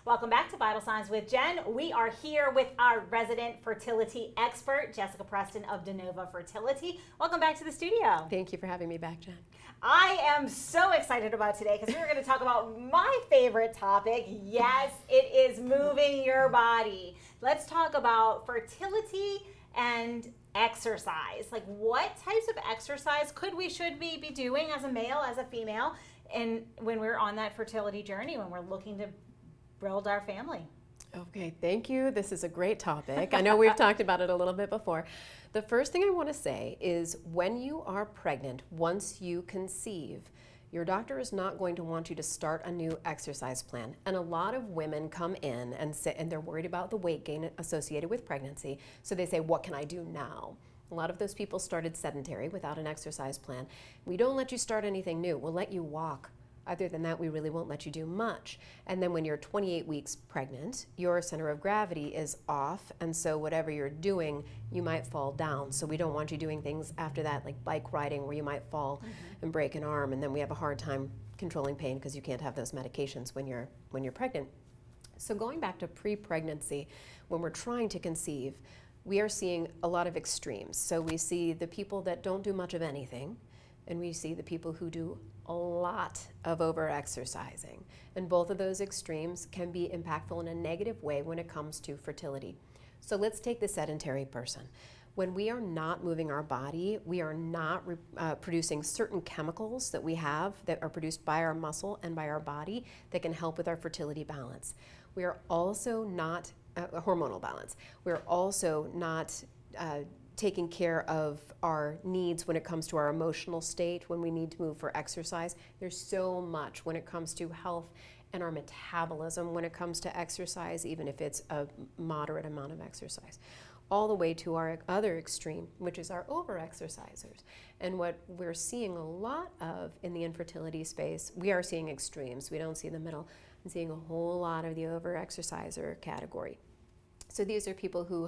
Welcome back to Vital Signs with Jen. We are here with our resident fertility expert, Jessica Preston of DeNova Fertility. Welcome back to the studio. Thank you for having me back, Jen. I am so excited about today because we're going to talk about my favorite topic. Yes, it is moving your body. Let's talk about fertility and exercise. Like, what types of exercise should we be doing as a male, as a female, and when we're on that fertility journey, when we're looking to build our family? Okay, thank you. This is a great topic. I know we've talked about it a little bit before. The first thing I want to say is when you are pregnant, once you conceive, your doctor is not going to want you to start a new exercise plan. And a lot of women come in and they're worried about the weight gain associated with pregnancy. So they say, what can I do now? A lot of those people started sedentary without an exercise plan. We don't let you start anything new. We'll let you walk. Other than that, we really won't let you do much. And then when you're 28 weeks pregnant, your center of gravity is off, and so whatever you're doing, you might fall down. So we don't want you doing things after that, like bike riding, where you might fall and break an arm, and then we have a hard time controlling pain because you can't have those medications when you're pregnant. So going back to pre-pregnancy, when we're trying to conceive, we are seeing a lot of extremes. So we see the people that don't do much of anything, and we see the people who do a lot of over-exercising. And both of those extremes can be impactful in a negative way when it comes to fertility. So let's take the sedentary person. When we are not moving our body, we are not producing certain chemicals that we have that are produced by our muscle and by our body that can help with our fertility balance. We are also not, hormonal balance. We're also not taking care of our needs when it comes to our emotional state, when we need to move for exercise. There's so much when it comes to health and our metabolism when it comes to exercise, even if it's a moderate amount of exercise, all the way to our other extreme, which is our over-exercisers. And what we're seeing a lot of in the infertility space, we are seeing extremes. We don't see the middle. I'm seeing a whole lot of the over-exerciser category. So these are people who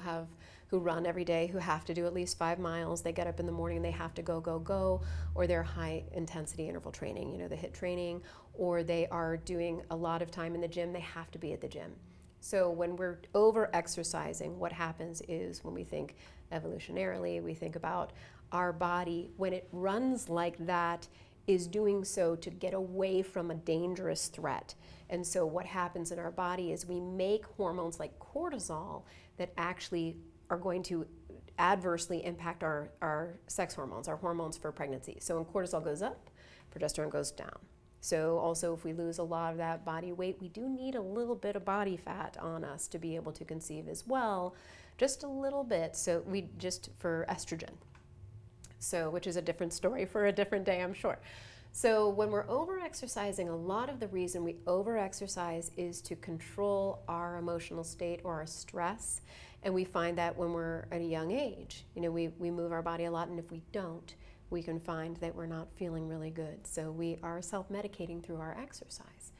run every day, who have to do at least 5 miles. They get up in the morning, they have to go, or they're high intensity interval training, the HIIT training, or they are doing a lot of time in the gym, they have to be at the gym. So when we're over exercising, what happens is when we think evolutionarily, we think about our body, when it runs like that, is doing so to get away from a dangerous threat. And so what happens in our body is we make hormones like cortisol that actually are going to adversely impact our sex hormones, our hormones for pregnancy. So when cortisol goes up, progesterone goes down. So also if we lose a lot of that body weight, we do need a little bit of body fat on us to be able to conceive as well, just a little bit, so for estrogen. So, which is a different story for a different day, I'm sure. So when we're over-exercising, a lot of the reason we over-exercise is to control our emotional state or our stress. And we find that when we're at a young age, we move our body a lot, and if we don't, we can find that we're not feeling really good. So we are self-medicating through our exercise.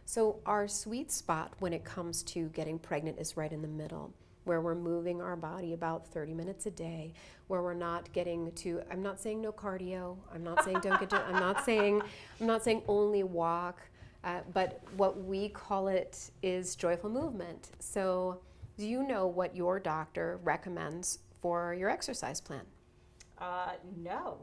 So our sweet spot when it comes to getting pregnant is right in the middle, where we're moving our body about 30 minutes a day, where we're not getting to, I'm not saying no cardio, I'm not saying don't get to, I'm not saying only walk, but what we call it is joyful movement. So do you know what your doctor recommends for your exercise plan? No.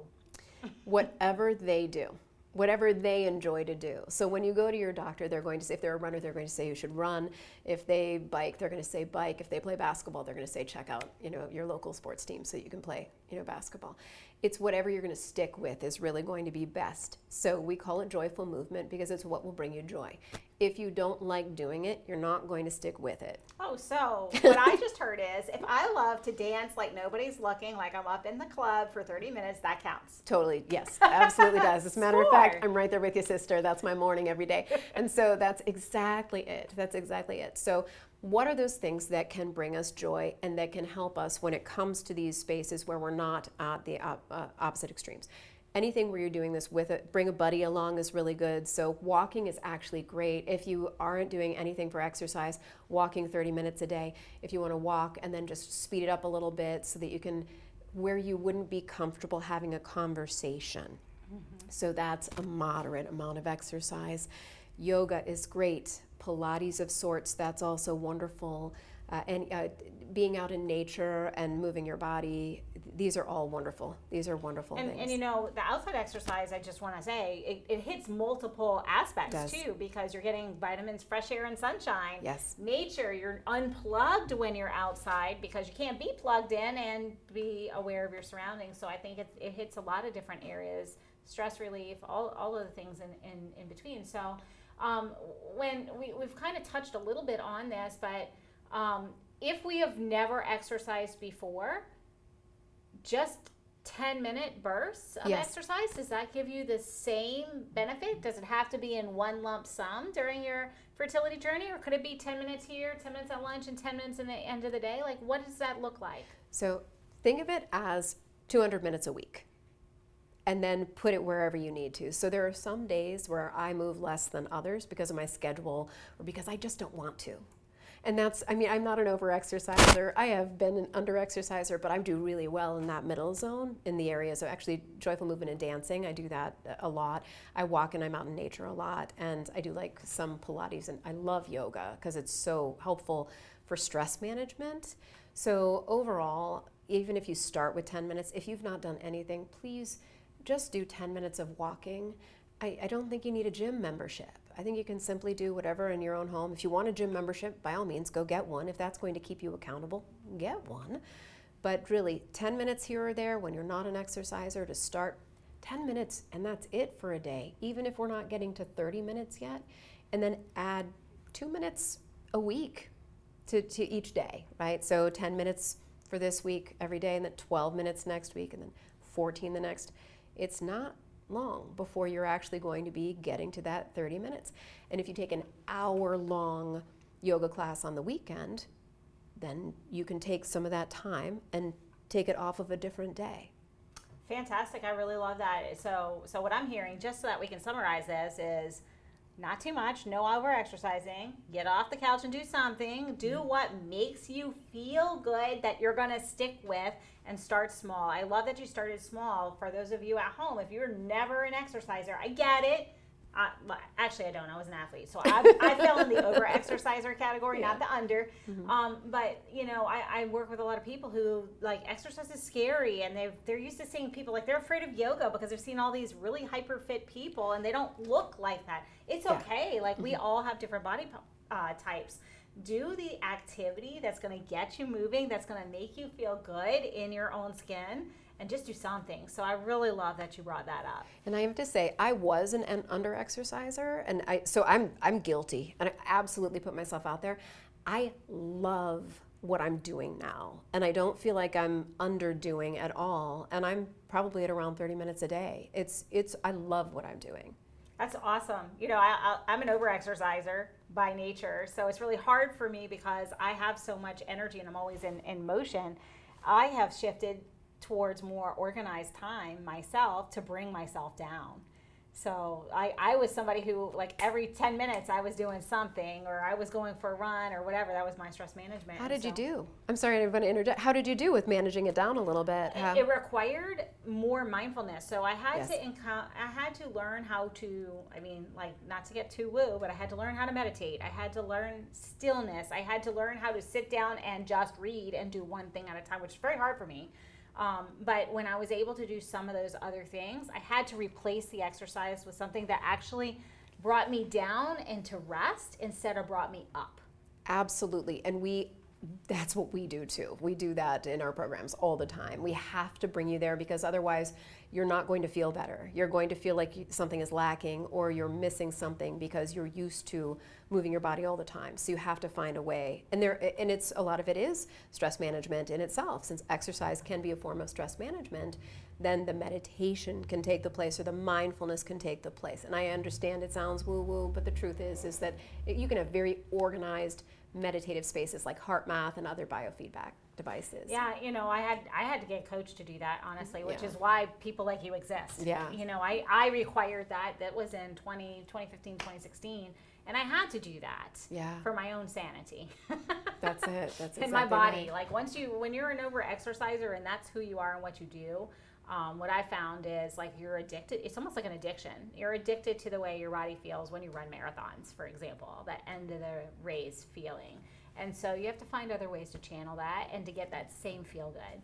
Whatever they do. Whatever they enjoy to do. So when you go to your doctor, they're going to say, if they're a runner, they're going to say you should run. If they bike, they're going to say bike. If they play basketball, they're going to say check out, your local sports team so you can play, basketball. It's whatever you're going to stick with is really going to be best. So we call it joyful movement because it's what will bring you joy. If you don't like doing it, you're not going to stick with it. Oh, so what I just heard is if I love to dance like nobody's looking, like I'm up in the club for 30 minutes, that counts. Totally, yes, absolutely does. As a matter of fact, I'm right there with you, sister. That's my morning every day. And so that's exactly it. So what are those things that can bring us joy and that can help us when it comes to these spaces where we're not at the opposite extremes? Anything where you're doing this with it, bring a buddy along is really good. So walking is actually great. If you aren't doing anything for exercise, walking 30 minutes a day. If you want to walk and then just speed it up a little bit so that you can, where you wouldn't be comfortable having a conversation. Mm-hmm. So that's a moderate amount of exercise. Yoga is great. Pilates of sorts, that's also wonderful. And being out in nature and moving your body, these are all wonderful. These are wonderful things. And the outside exercise, I just want to say, it hits multiple aspects too, because you're getting vitamins, fresh air, and sunshine. Yes. Nature, you're unplugged when you're outside because you can't be plugged in and be aware of your surroundings. So I think it hits a lot of different areas, stress relief, all of the things in between. So when we've kind of touched a little bit on this, but if we have never exercised before, just 10-minute bursts of exercise, does that give you the same benefit? Does it have to be in one lump sum during your fertility journey, or could it be 10 minutes here, 10 minutes at lunch, and 10 minutes in the end of the day? Like, what does that look like? So think of it as 200 minutes a week, and then put it wherever you need to. So there are some days where I move less than others because of my schedule or because I just don't want to. And I'm not an over-exerciser. I have been an under-exerciser, but I do really well in that middle zone in the areas of actually joyful movement and dancing. I do that a lot. I walk and I'm out in nature a lot. And I do like some Pilates, and I love yoga because it's so helpful for stress management. So overall, even if you start with 10 minutes, if you've not done anything, please just do 10 minutes of walking. I don't think you need a gym membership. I think you can simply do whatever in your own home. If you want a gym membership, by all means, go get one. If that's going to keep you accountable, get one. But really, 10 minutes here or there when you're not an exerciser to start, 10 minutes, and that's it for a day, even if we're not getting to 30 minutes yet. And then add 2 minutes a week to each day, right? So 10 minutes for this week every day, and then 12 minutes next week, and then 14 the next. It's not long before you're actually going to be getting to that 30 minutes. And if you take an hour-long yoga class on the weekend, then you can take some of that time and take it off of a different day. Fantastic. I really love that. So what I'm hearing, just so that we can summarize this, is not too much, no over-exercising, get off the couch and do something, do what makes you feel good that you're going to stick with, and start small. I love that you started small. For those of you at home, if you're never an exerciser, I get it. Actually, I don't. I was an athlete, so I fell in the over-exerciser category, not the under. Mm-hmm. But I work with a lot of people who like exercise is scary, and they're used to seeing people like they're afraid of yoga because they've seen all these really hyper fit people, and they don't look like that. It's okay. Like we all have different body types. Do the activity that's going to get you moving, that's going to make you feel good in your own skin, and just do something. So I really love that you brought that up. And I have to say, I was an under-exerciser, and I'm guilty, and I absolutely put myself out there. I love what I'm doing now, and I don't feel like I'm underdoing at all, and I'm probably at around 30 minutes a day. I love what I'm doing. That's awesome. I'm an over-exerciser by nature, so it's really hard for me because I have so much energy and I'm always in motion. I have shifted towards more organized time myself to bring myself down. So I was somebody who, like, every 10 minutes I was doing something, or I was going for a run or whatever. That was my stress management. How did you do? I'm sorry, I'm going to interject. How did you do with managing it down a little bit? It required more mindfulness. So I had to learn how to, not to get too woo, but I had to learn how to meditate. I had to learn stillness. I had to learn how to sit down and just read and do one thing at a time, which is very hard for me. But when I was able to do some of those other things, I had to replace the exercise with something that actually brought me down into rest instead of brought me up. Absolutely. And that's what we do too. We do that in our programs all the time. We have to bring you there because otherwise you're not going to feel better. You're going to feel like something is lacking or you're missing something because you're used to moving your body all the time. So you have to find a way. And it's a lot of it is stress management in itself. Since exercise can be a form of stress management, then the meditation can take the place or the mindfulness can take the place. And I understand it sounds woo-woo, but the truth is that you can have very organized meditative spaces like HeartMath and other biofeedback devices. Yeah, I had to get coached to do that, honestly, which is why people like you exist. Yeah. I required that. That was in 2015, 2016. And I had to do that for my own sanity. That's it. That's exactly in my body. Right. Like when you're an over-exerciser and that's who you are and what you do, what I found is like you're addicted. It's almost like an addiction. You're addicted to the way your body feels when you run marathons, for example, that end of the race feeling. And so you have to find other ways to channel that and to get that same feel good.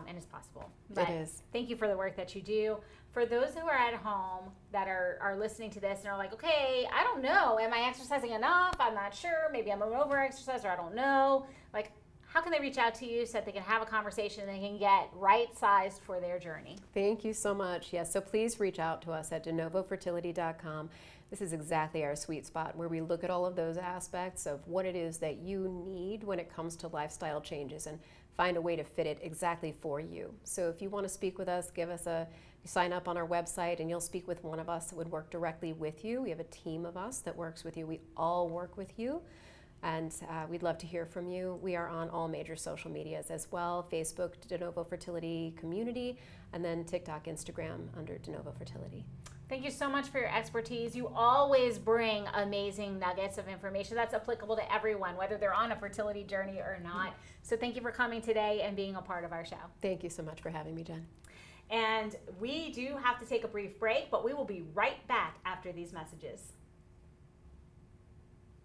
And it's possible. But it is. Thank you for the work that you do. For those who are at home that are listening to this and are like, okay, I don't know. Am I exercising enough? I'm not sure. Maybe I'm an over-exerciser. I don't know. Like, how can they reach out to you so that they can have a conversation and they can get right-sized for their journey? Thank you so much. Yes, so please reach out to us at denovofertility.com. This is exactly our sweet spot where we look at all of those aspects of what it is that you need when it comes to lifestyle changes and find a way to fit it exactly for you. So if you want to speak with us, sign up on our website and you'll speak with one of us that would work directly with you. We have a team of us that works with you. We all work with you. And we'd love to hear from you. We are on all major social medias as well, Facebook, De Novo Fertility Community, and then TikTok, Instagram under De Novo Fertility. Thank you so much for your expertise. You always bring amazing nuggets of information that's applicable to everyone, whether they're on a fertility journey or not. So thank you for coming today and being a part of our show. Thank you so much for having me, Jen. And we do have to take a brief break, but we will be right back after these messages.